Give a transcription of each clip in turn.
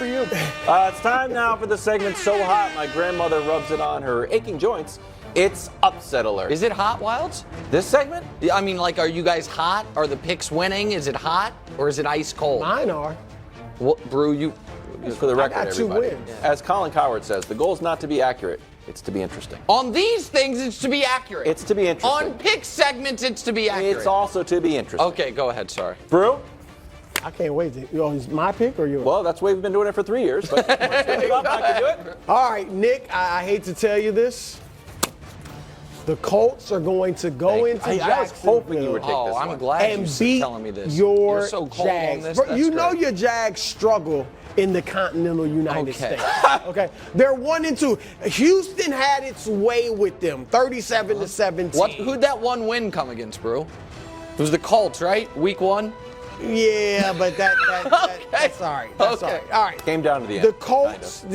you. It's time now for the segment So Hot My Grandmother Rubs It on Her Aching Joints. It's Upset Alert. Is it hot, Wilds? This segment? I mean, like, are you guys hot? Are the picks winning? Is it hot or is it ice cold? Mine are. Well, Brew, you. For the record, got two everybody. wins. As Colin Cowherd says, the goal is not to be accurate. It's to be interesting. On these things, it's to be accurate. It's to be interesting. On pick segments, it's to be accurate. It's also to be interesting. Okay, go ahead. Sorry. Brew? I can't wait. Is my pick or yours? Well, that's the way we've been doing it for 3 years. But once we pick up, I can do it. All right, Nick, I hate to tell you this. The Colts are going to go into Jacksonville. I was hoping you would take this I'm one. glad and you're beat telling me this. your You're so cold Jags. on this. But That's you know great. your Jags struggle in the continental United Okay. States. Okay, they're 1-2. Houston had its way with them, 37-17. Who'd that one win come against, Brew? It was the Colts, right? Week 1? Yeah, but that's all right. That's Okay. all right. Came down to the end. The Colts,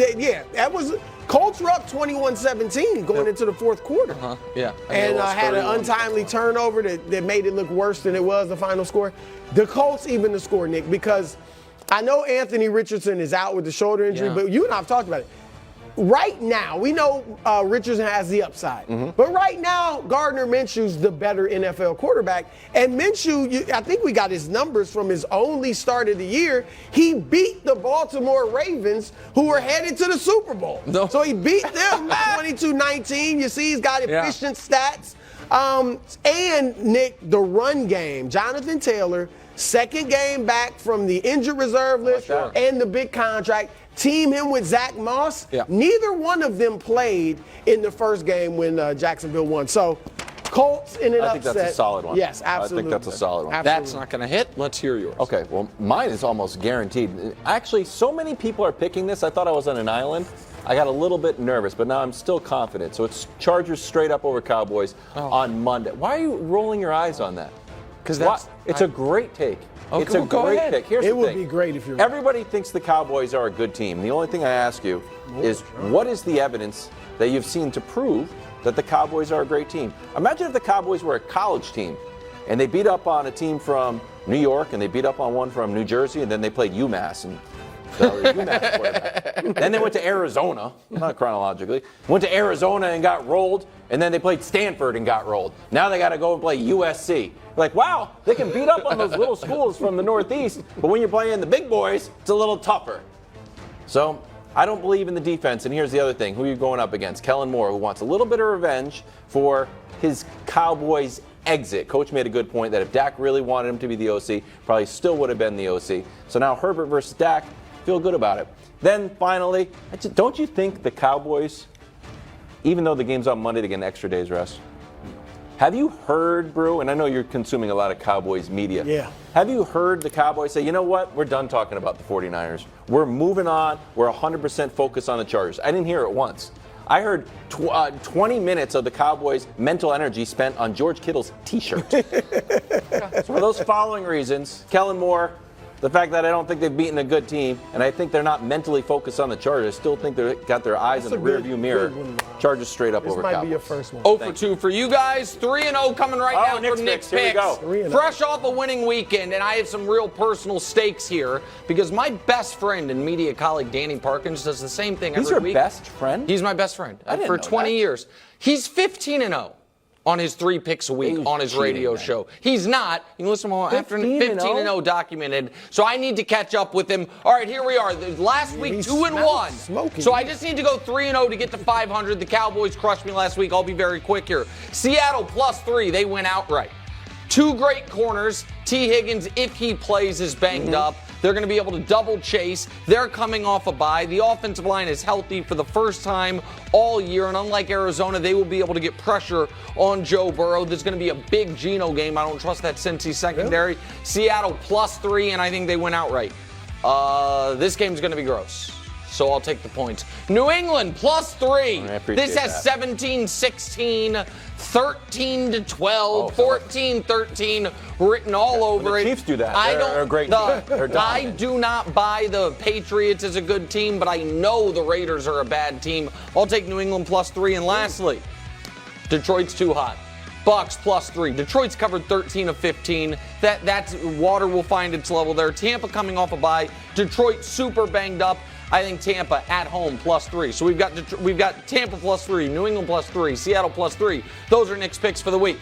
Colts were up 21-17 going into the fourth quarter. Yeah. And had an untimely turnover that made it look worse than it was, the final score. The Colts even the score, Nick, because I know Anthony Richardson is out with the shoulder injury, Yeah. but you and I have talked about it. Right now, we know Richardson has the upside. But right now, Gardner Minshew's the better NFL quarterback. And Minshew, I think we got his numbers from his only start of the year. He beat the Baltimore Ravens, who were headed to the Super Bowl. No. So he beat them 22-19. You see, he's got efficient stats. And, Nick, the run game. Jonathan Taylor, second game back from the injured reserve list and the big contract. Team him with Zach Moss. Yeah. Neither one of them played in the first game when Jacksonville won. So, Colts in an upset. I think that's a solid one. Yes, absolutely. I think that's a solid one. Absolutely. That's not going to hit. Let's hear yours. Okay, well, mine is almost guaranteed. Actually, so many people are picking this. I thought I was on an island. I got a little bit nervous, but now I'm still confident. So it's Chargers straight up over Cowboys on Monday. Why are you rolling your eyes on that? Because It's a great take. Okay, It's a well, go great ahead. pick. Here's It the would thing. be great if you're right. Everybody thinks the Cowboys are a good team. The only thing I ask you is what is the evidence that you've seen to prove that the Cowboys are a great team? Imagine if the Cowboys were a college team and they beat up on a team from New York and they beat up on one from New Jersey and then they played UMass and the UMass quarterback. Then they went to Arizona, not chronologically, went to Arizona and got rolled, and then they played Stanford and got rolled. Now they got to go and play USC. Like, wow, they can beat up on those little schools from the Northeast, but when you're playing the big boys, it's a little tougher. So I don't believe in the defense, and here's the other thing. Who are you going up against? Kellen Moore, who wants a little bit of revenge for his Cowboys exit. Coach made a good point that if Dak really wanted him to be the OC, probably still would have been the OC. So now Herbert versus Dak, feel good about it. Then finally, don't you think the Cowboys, even though the game's on Monday, they get an extra day's rest? Have you heard, Brew, and I know you're consuming a lot of Cowboys media. Yeah. Have you heard the Cowboys say, you know what, we're done talking about the 49ers. We're moving on. We're 100% focused on the Chargers. I didn't hear it once. I heard 20 minutes of the Cowboys' mental energy spent on George Kittle's T-shirt. So for those following reasons, Kellen Moore, the fact that I don't think they've beaten a good team, and I think they're not mentally focused on the Chargers, still think they've got their eyes in the rearview mirror. Chargers straight up This over might Cowboys. be your first one. 0 for 2 for you guys. 3-0 coming right now Nick's from Nick's picks. Here we picks. go. 3-0. Fresh off a winning weekend, and I have some real personal stakes here because my best friend and media colleague Danny Parkins does the same thing He's every your week. best friend? He's my best friend I didn't for know 20 that. years. He's 15-0 on his 3 picks a week He's on his cheating, radio man. show. He's not. You can listen to him after 15-0? 15-0 documented. So I need to catch up with him. All right, here we are. Last week, he's 2-1. smoking. So I just need to go 3-0 to get to 500. The Cowboys crushed me last week. I'll be very quick here. Seattle +3. They went outright. 2 great corners. T. Higgins, if he plays, is banged up. They're going to be able to double chase. They're coming off a bye. The offensive line is healthy for the first time all year. And unlike Arizona, they will be able to get pressure on Joe Burrow. There's going to be a big Geno game. I don't trust that Cincy secondary. Really? Seattle +3, and I think they went outright. This game's going to be gross. So I'll take the points. New England +3. This has 17-16, 13-12, 14-13 written all over it. The Chiefs do that. They're a great team. They're I dominant. do not buy the Patriots as a good team, but I know the Raiders are a bad team. I'll take New England +3. And lastly, Detroit's too hot. Bucks +3. Detroit's covered 13 of 15. That's water will find its level there. Tampa coming off a bye. Detroit super banged up. I think Tampa at home +3. So we've got Tampa +3, New England +3, Seattle +3. Those are Nick's picks for the week.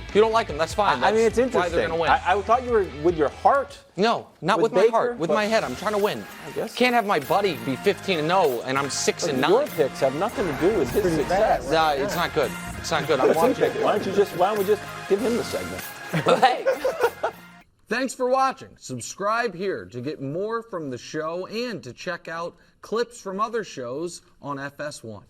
If you don't like them, that's fine. I mean, it's Why interesting. they're going to win. I thought you were with your heart. No, not with my Baker, heart. With my head. I'm trying to win. I guess. Can't have my buddy be 15-0 and I'm 6-9. Your picks have nothing to do with his success. Nah, it's not good. It's not good. I'm watching. Why don't we just give him the segment? Hey. Thanks for watching. Subscribe here to get more from the show and to check out clips from other shows on FS1.